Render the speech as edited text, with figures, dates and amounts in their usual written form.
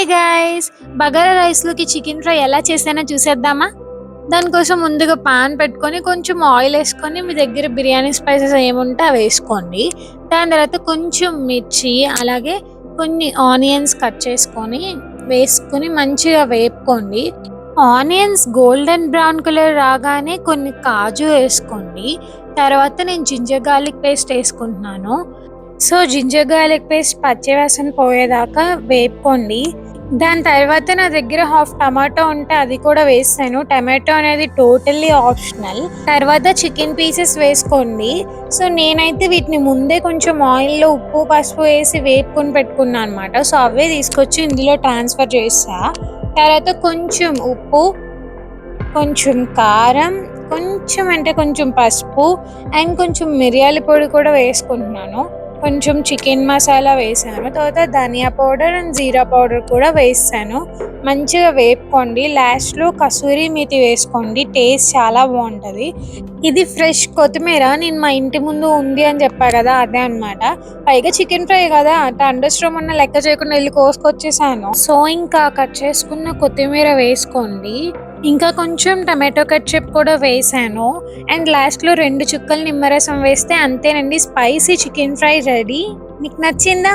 Hi guys! Bagara రైస్‌లోకి chicken fry ఎలా చేశానో చూసేద్దామా? దానికోసం ముందుగా పాన్ పెట్టుకొని కొంచెం ఆయిల్ ఏసుకొని మీ దగ్గర బిర్యానీ స్పైసెస్ ఏముంటే అవేసుకోండి. దాని తర్వాత కొంచెం మిర్చి, అలాగే కొన్ని ఆనియన్స్ కట్ చేసుకొని వేసుకొని మంచిగా వేపుకోండి. ఆనియన్స్ గోల్డెన్ బ్రౌన్ కలర్ రాగానే కొన్ని కాజు ఏసుకోండి. తర్వాత నేను జింజర్ గార్లిక్ పేస్ట్ ఏసుకుంటున్నాను. సో, జింజర్ గార్లిక్ పేస్ట్ పచ్చి వాసన పోయేదాకా వేపుకోండి. దాని తర్వాత నా దగ్గర హాఫ్ టమాటో ఉంటే అది కూడా వేసాను. టమాటో అనేది టోటల్లీ ఆప్షనల్. తర్వాత చికెన్ పీసెస్ వేసుకోండి. సో, నేనైతే వీటిని ముందే కొంచెం ఆయిల్‌లో ఉప్పు, పసుపు వేసి వేపుకొని పెట్టుకున్నా అనమాట. సో, అవే తీసుకొచ్చి ఇందులో ట్రాన్స్‌ఫర్ చేశా. తర్వాత కొంచెం ఉప్పు, కొంచెం కారం, కొంచెం అంటే కొంచెం పసుపు అండ్ కొంచెం మిరియాల పొడి కూడా వేసుకుంటున్నాను. కొంచెం చికెన్ మసాలా వేసాను. తర్వాత ధనియా పౌడర్ అండ్ జీరా పౌడర్ కూడా వేసాను. మంచిగా వేపుకోండి. లాస్ట్‌లో కసూరి మేతి వేసుకోండి. టేస్ట్ చాలా బావుంటది. ఇది ఫ్రెష్ కొత్తిమీర నేను మా ఇంటి ముందు ఉంది అని చెప్పా కదా! అదే అనమాట. పైగా చికెన్ ఫ్రై కదా! థండర్ స్టార్మ్ ఉన్న లెక్క చేయకుండా ఎళ్లి కోసుకొచ్చేసాను. సో, ఇంకా కట్ చేసుకున్న కొత్తిమీర వేసుకోండి. ఇంకా కొంచెం టమాటో కెచప్ కూడా వేసాను. అండ్ లాస్ట్‌లో 2 చుక్కలు నిమ్మరసం వేస్తే అంతేనండి, స్పైసీ చికెన్ ఫ్రై రెడీ. మీకు నచ్చిందా?